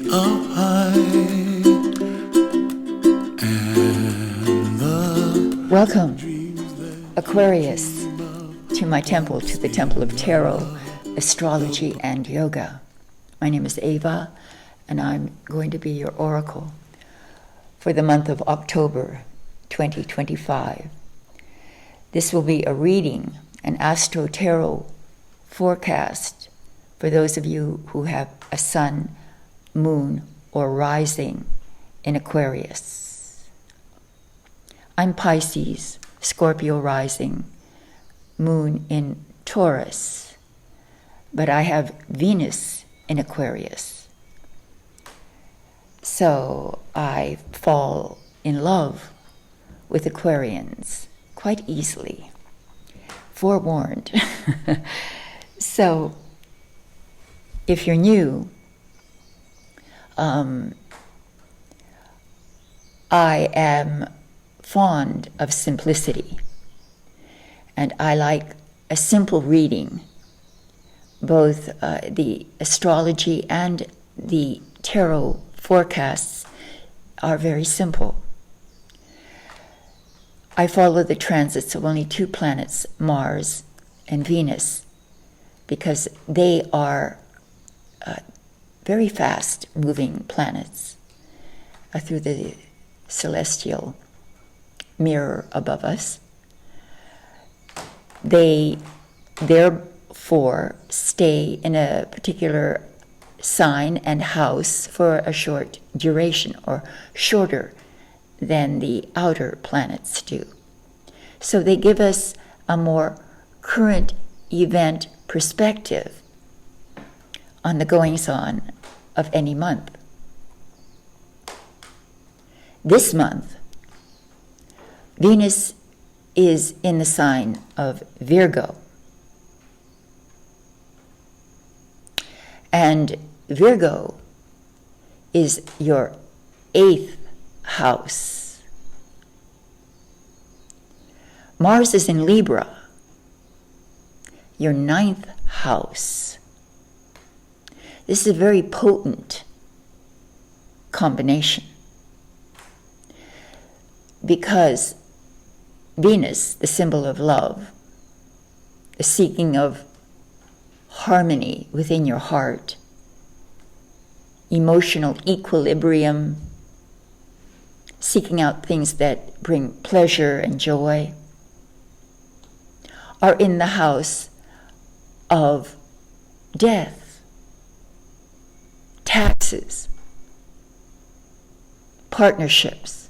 of height, and the Welcome, Aquarius, to my temple, to the Temple of Tarot, Astrology, and Yoga. My name is Ava, and I'm going to be your oracle for the month of October 2025. This will be a reading, an Astro Tarot forecast for those of you who have a sun, moon, or rising in Aquarius. I'm Pisces, Scorpio rising, moon in Taurus, but I have Venus in Aquarius. So I fall in love with Aquarians quite easily. Forewarned. So if you're new, I am fond of simplicity, and I like a simple reading. Both the astrology and the tarot forecasts are very simple. I follow the transits of only two planets, Mars and Venus, because they are very fast moving planets through the celestial mirror above us. They therefore stay in a particular sign and house for a short duration, or shorter than the outer planets do. So they give us a more current event perspective on the goings-on of any month. This month, Venus is in the sign of Virgo. And Virgo is your 8th house. Mars is in Libra, your 9th house. This is a very potent combination, because Venus, the symbol of love, the seeking of harmony within your heart, emotional equilibrium, seeking out things that bring pleasure and joy, are in the house of death, taxes, partnerships,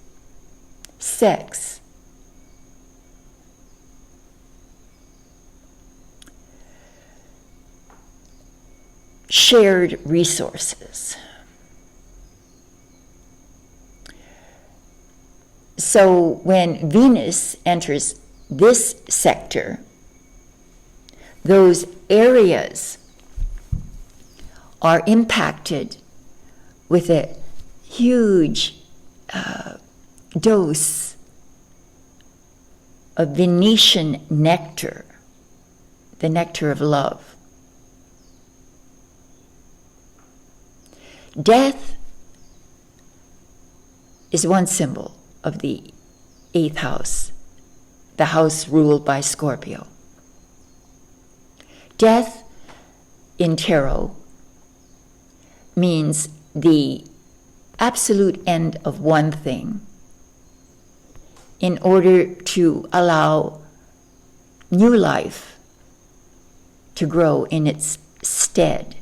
sex, shared resources. So when Venus enters this sector, those areas are impacted with a huge dose of Venetian nectar, the nectar of love. Death is one symbol of the 8th house, the house ruled by Scorpio. Death in tarot means the absolute end of one thing in order to allow new life to grow in its stead.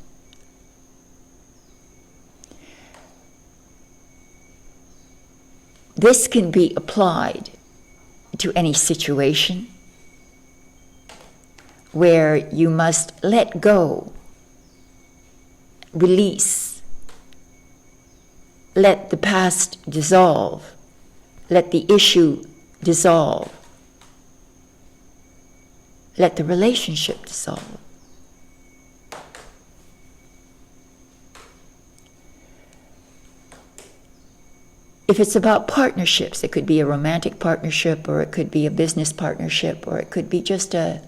This can be applied to any situation where you must let go, release, let the past dissolve, let the issue dissolve, let the relationship dissolve. If it's about partnerships, it could be a romantic partnership, or it could be a business partnership, or it could be just a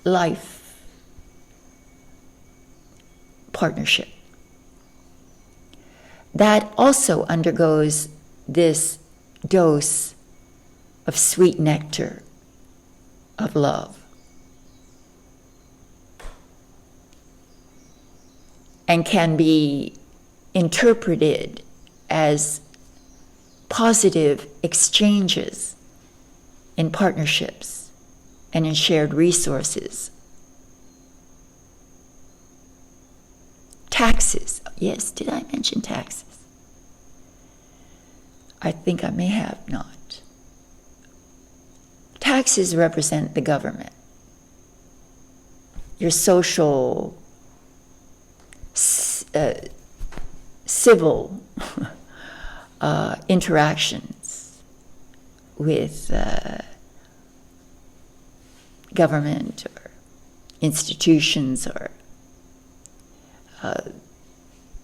life partnership. that also undergoes this dose of sweet nectar of love. And can be interpreted as positive exchanges in partnerships and in shared resources. Taxes. Yes, did I mention taxes? I think I may have not. Taxes represent the government, your social, civil interactions with government or institutions or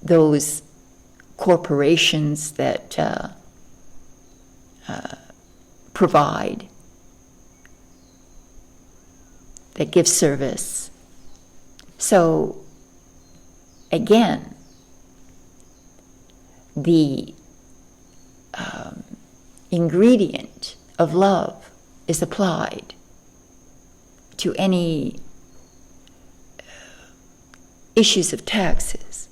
those corporations that provide, that give service. So again, the ingredient of love is applied to any issues of taxes,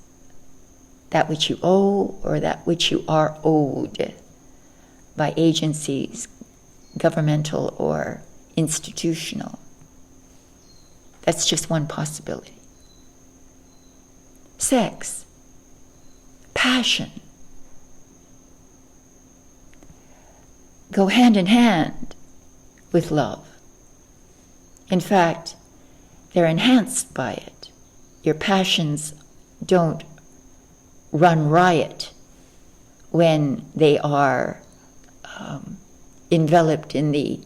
that which you owe or that which you are owed by agencies, governmental or institutional. That's just one possibility. Sex, passion, go hand in hand with love. In fact, they're enhanced by it. Your passions don't run riot when they are enveloped in the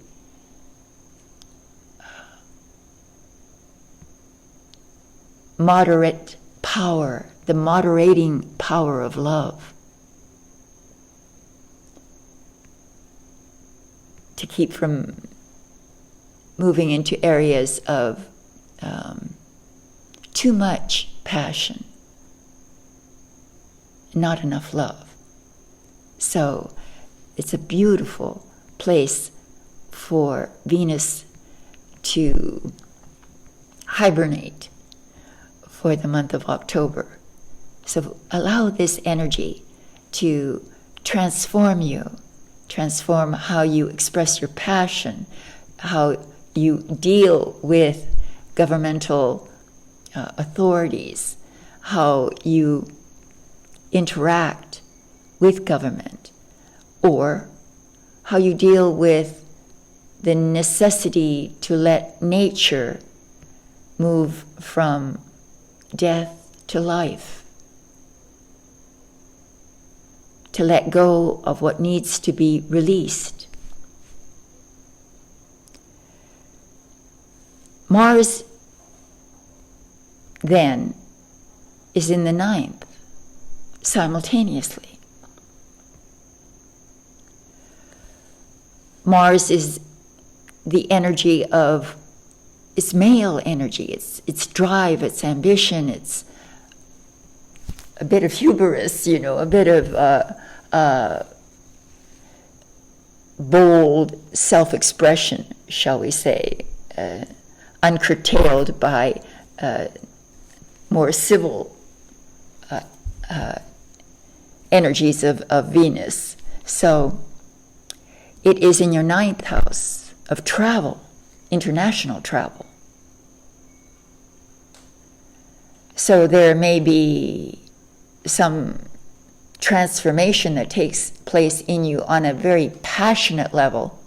moderate power, the moderating power of love, to keep from moving into areas of too much passion, not enough love. So it's a beautiful place for Venus to hibernate for the month of October. So allow this energy to transform you, transform how you express your passion, how you deal with governmental authorities, how you interact with government, or how you deal with the necessity to let nature move from death to life, to let go of what needs to be released. Mars then is in the 9th simultaneously. Mars is the energy of, it's male energy, it's drive, it's ambition, it's a bit of hubris, a bit of bold self-expression, shall we say, uncurtailed by more civil energies of Venus. So it is in your 9th house of travel, international travel. So there may be some transformation that takes place in you on a very passionate level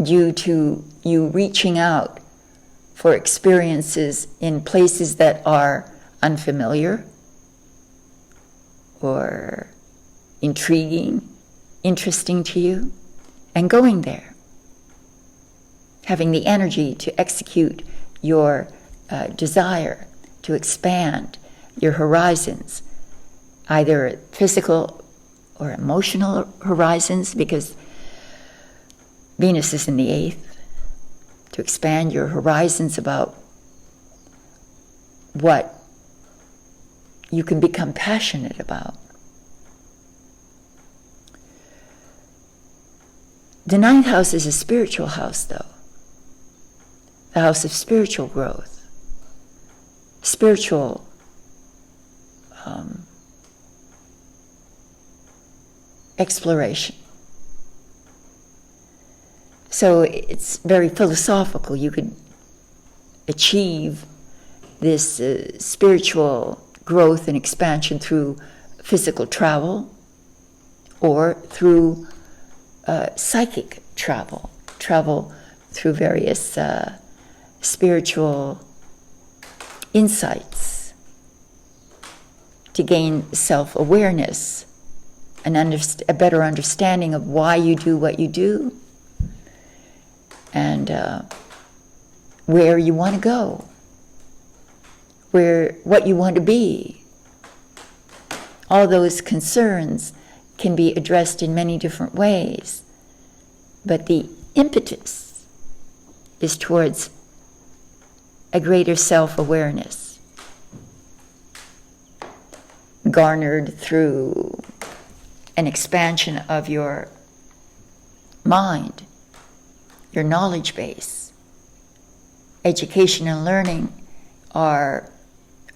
due to you reaching out for experiences in places that are unfamiliar or intriguing, interesting to you, and going there, having the energy to execute your desire to expand your horizons, either physical or emotional horizons, because Venus is in the 8th, to expand your horizons about what you can become passionate about. The ninth house is a spiritual house, though. The house of spiritual growth, spiritual exploration. So it's very philosophical. You could achieve this spiritual growth and expansion through physical travel or through psychic travel through various spiritual insights to gain self-awareness, a better understanding of why you do what you do, and where you want to go, what you want to be. All those concerns can be addressed in many different ways, but the impetus is towards a greater self-awareness, garnered through an expansion of your mind, your knowledge base. Education and learning are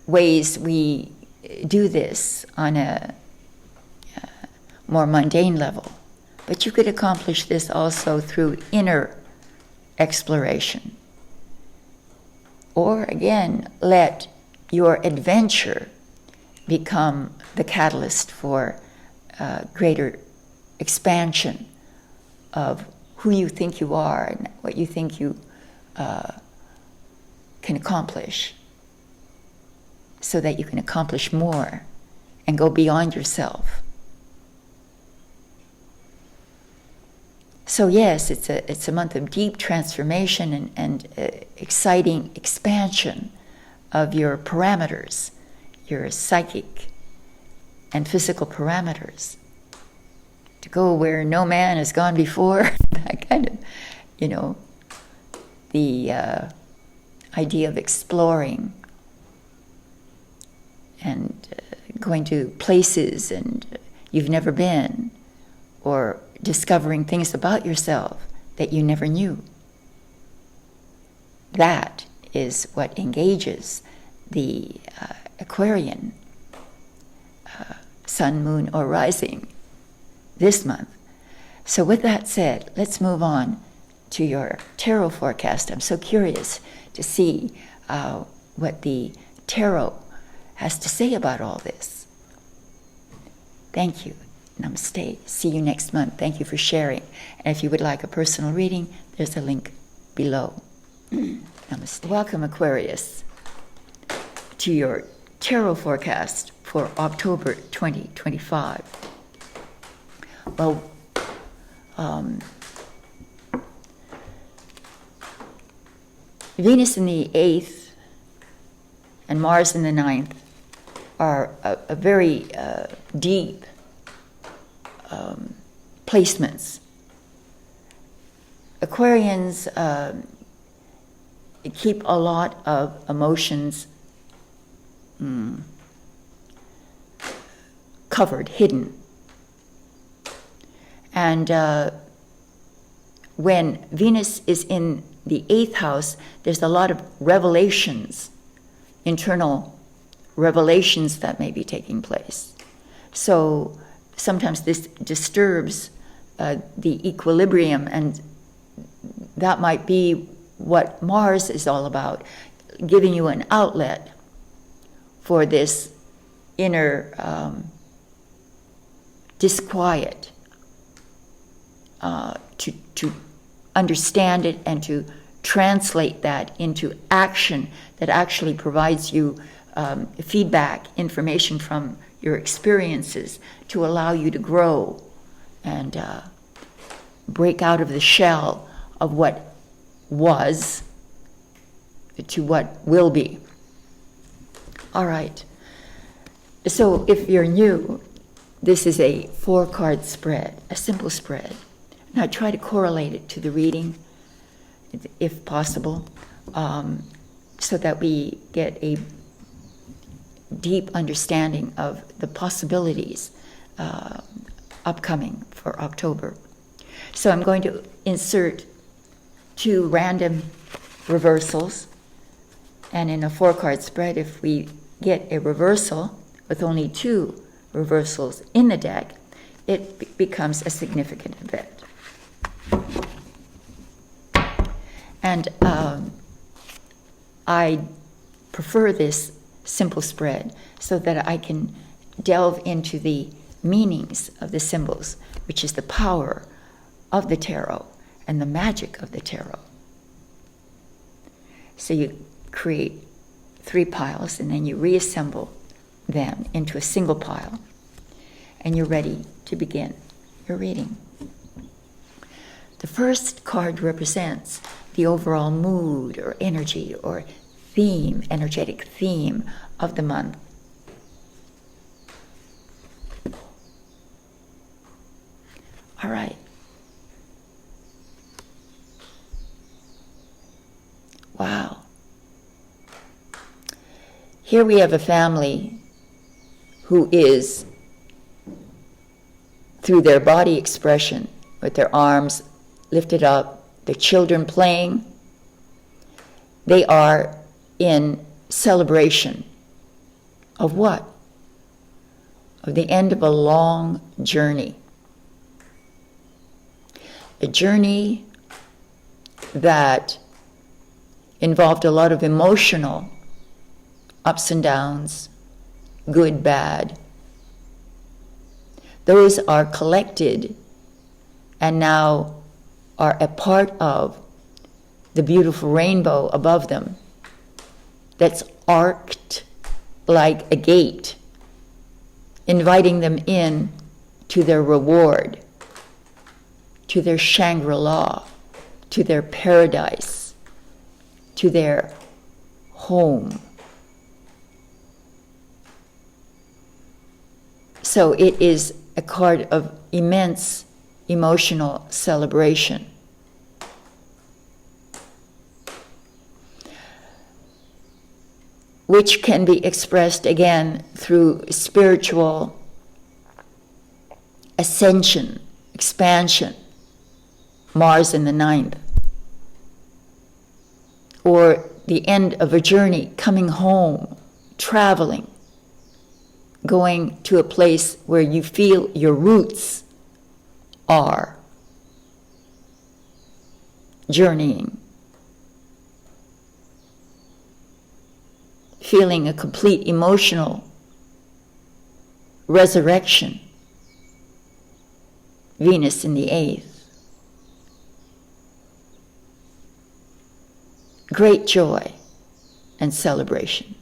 ways we do this on a more mundane level. But you could accomplish this also through inner exploration. Or again, let your adventure become the catalyst for greater expansion of who you think you are and what you think you can accomplish, so that you can accomplish more and go beyond yourself. So yes, it's a month of deep transformation and exciting expansion of your parameters, your psychic and physical parameters, to go where no man has gone before. That kind of, the idea of exploring and going to places and you've never been, or discovering things about yourself that you never knew. That is what engages the Aquarian sun, moon, or rising this month. So with that said, let's move on to your tarot forecast. I'm so curious to see what the tarot has to say about all this. Thank you. Namaste. See you next month. Thank you for sharing. And if you would like a personal reading, there's a link below. Namaste. Welcome, Aquarius, to your tarot forecast for October 2025. Well, Venus in the 8th and Mars in the 9th are a very deep placements. Aquarians keep a lot of emotions covered, hidden. And when Venus is in the 8th house, there's a lot of revelations, internal revelations that may be taking place. So sometimes this disturbs the equilibrium, and that might be what Mars is all about, giving you an outlet for this inner disquiet, to understand it and to translate that into action that actually provides you feedback, information from your experiences to allow you to grow and break out of the shell of what was to what will be. All right. So if you're new, this is a 4-card spread, a simple spread. Now try to correlate it to the reading, if possible, so that we get deep understanding of the possibilities upcoming for October. So I'm going to insert 2 random reversals, and in a 4-card spread, if we get a reversal with only 2 reversals in the deck, it becomes a significant event. And I prefer this simple spread so that I can delve into the meanings of the symbols, which is the power of the tarot and the magic of the tarot. So you create 3 piles, and then you reassemble them into a single pile, and you're ready to begin your reading. The first card represents the overall mood or energy or theme, energetic theme of the month. All right. Wow. Here we have a family who is, through their body expression, with their arms lifted up, their children playing, they are in celebration of what? Of the end of a long journey. A journey that involved a lot of emotional ups and downs, good, bad. Those are collected and now are a part of the beautiful rainbow above them that's arced like a gate, inviting them in to their reward, to their Shangri-La, to their paradise, to their home. So it is a card of immense emotional celebration. Which can be expressed again through spiritual ascension, expansion, Mars in the 9th, or the end of a journey, coming home, traveling, going to a place where you feel your roots are, journeying, feeling a complete emotional resurrection, Venus in the 8th. Great joy and celebration.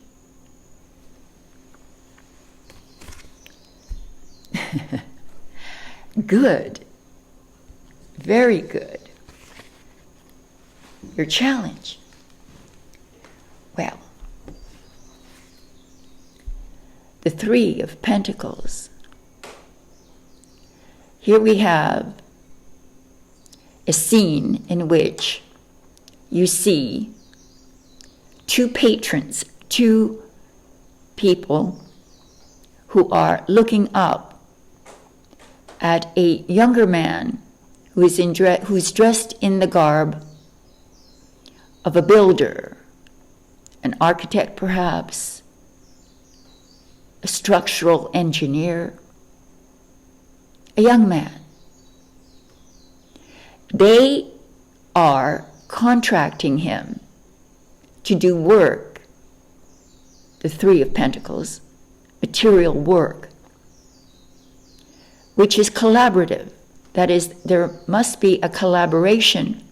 Good. Very good. Your challenge. Well, the 3 of Pentacles. Here we have a scene in which you see 2 patrons, 2 people who are looking up at a younger man who's dressed in the garb of a builder, an architect perhaps, a structural engineer, a young man. They are contracting him to do work, the 3 of Pentacles, material work, which is collaborative. That is, there must be a collaboration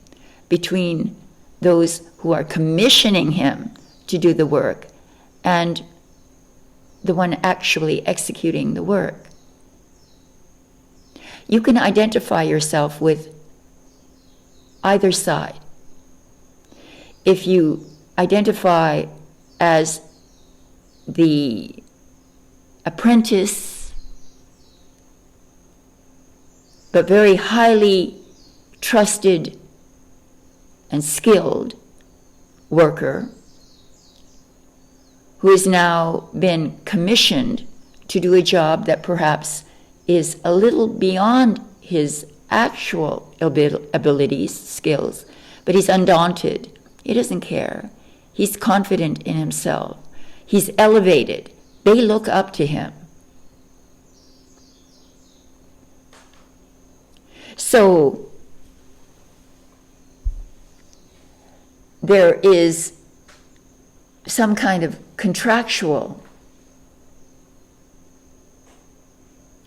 between those who are commissioning him to do the work and the one actually executing the work. You can identify yourself with either side. If you identify as the apprentice, but very highly trusted and skilled worker who has now been commissioned to do a job that perhaps is a little beyond his actual abilities, skills, but he's undaunted. He doesn't care. He's confident in himself. He's elevated. They look up to him. So there is some kind of contractual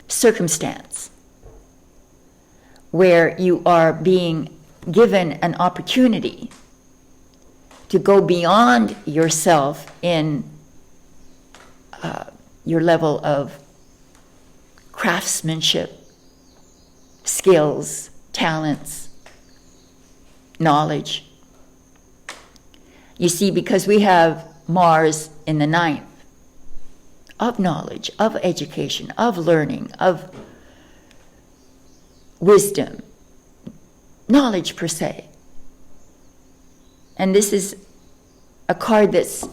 circumstance where you are being given an opportunity to go beyond yourself in your level of craftsmanship, skills, talents, knowledge. You see, because we have Mars in the 9th, of knowledge, of education, of learning, of wisdom, knowledge per se. And this is a card that's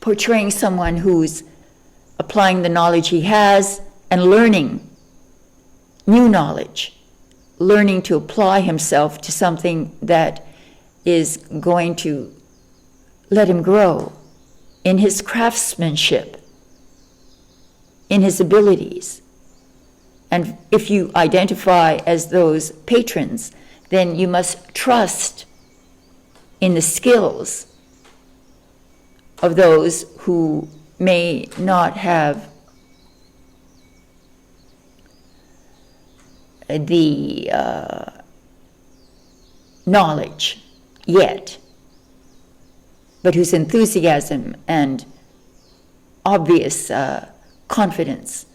portraying someone who's applying the knowledge he has and learning new knowledge, learning to apply himself to something that is going to let him grow in his craftsmanship, in his abilities. And if you identify as those patrons, then you must trust in the skills of those who may not have the knowledge yet, but whose enthusiasm and obvious confidence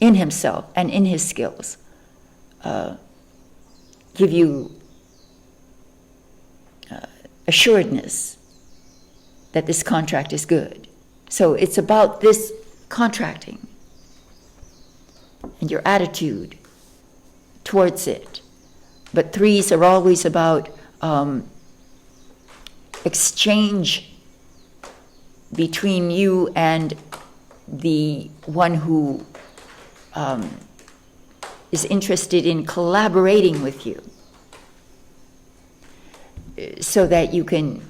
in himself and in his skills give you assuredness that this contract is good. So it's about this contracting and your attitude towards it. But threes are always about exchange between you and the one who is interested in collaborating with you so that you can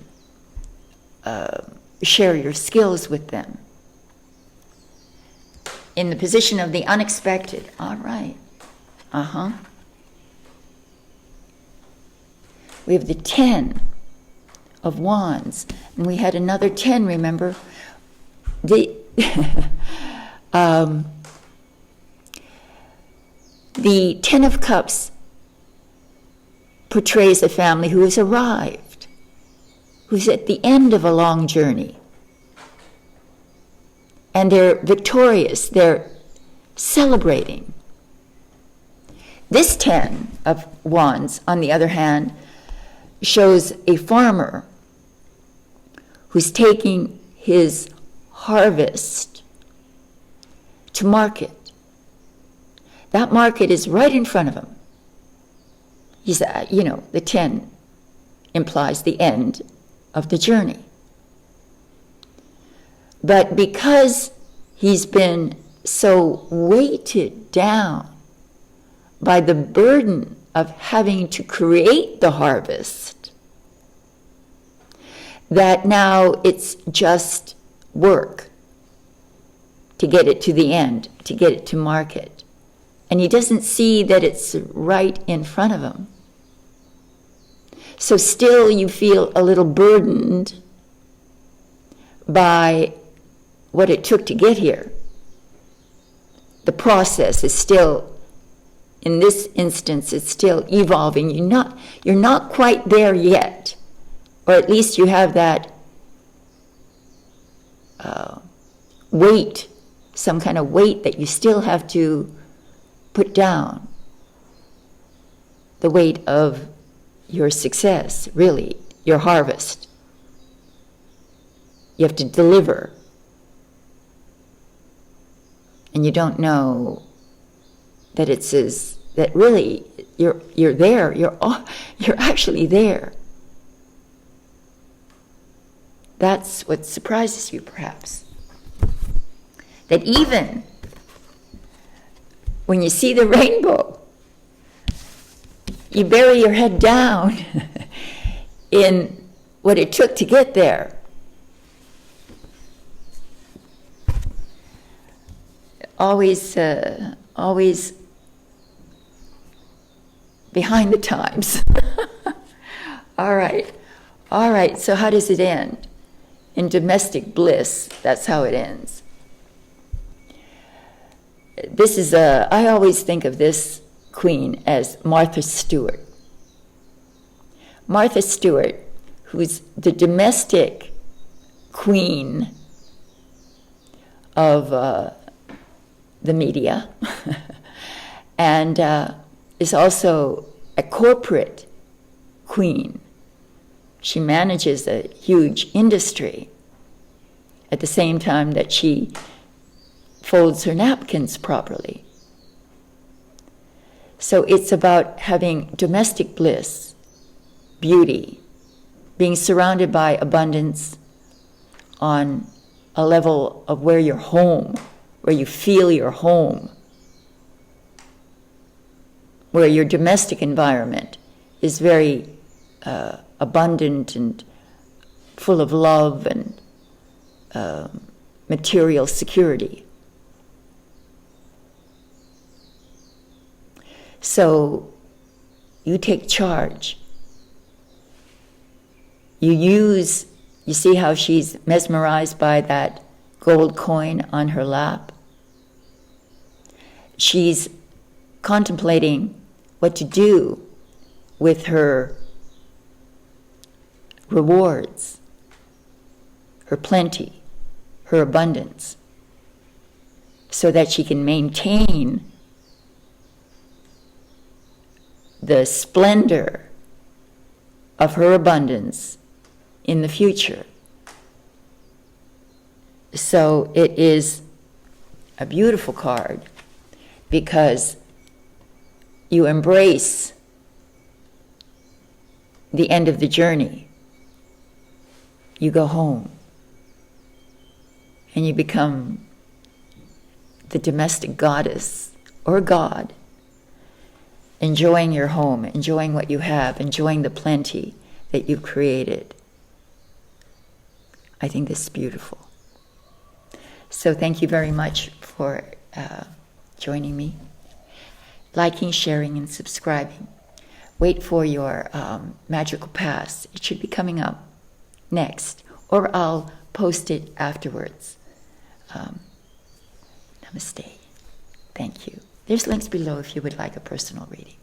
share your skills with them. In the position of the unexpected. All right. We have the 10 of Wands. And we had another 10, remember? The 10 of Cups portrays a family who has arrived, who's at the end of a long journey. And they're victorious, they're celebrating. This 10 of Wands, on the other hand, shows a farmer who's taking his harvest to market. That market is right in front of him. He's, the 10 implies the end of the journey. But because he's been so weighted down by the burden of having to create the harvest, that now it's just work to get it to the end, to get it to market. And he doesn't see that it's right in front of him. So still you feel a little burdened by what it took to get here. The process is still, in this instance, it's still evolving. You're not quite there yet, or at least you have that weight, some kind of weight that you still have to put down. The weight of your success, really, your harvest. You have to deliver. And you don't know that that really you're there. You're actually there. That's what surprises you, perhaps. That even when you see the rainbow, you bury your head down in what it took to get there. Always behind the times. All right, so how does it end? In domestic bliss, that's how it ends. I always think of this queen as Martha Stewart. Martha Stewart, who's the domestic queen of the media, and is also a corporate queen. She manages a huge industry at the same time that she folds her napkins properly. So it's about having domestic bliss, beauty, being surrounded by abundance on a level of where you're home, where you feel you're home, where your domestic environment is very abundant and full of love and material security. So you take charge. You see how she's mesmerized by that gold coin on her lap? She's contemplating what to do with her rewards, her plenty, her abundance, so that she can maintain the splendor of her abundance in the future. So it is a beautiful card because you embrace the end of the journey. You go home and you become the domestic goddess or god, enjoying your home, enjoying what you have, enjoying the plenty that you've created. I think this is beautiful. So thank you very much for joining me, liking, sharing, and subscribing. Wait for your magical pass. It should be coming up next, or I'll post it afterwards. Namaste. Thank you. There's links below if you would like a personal reading.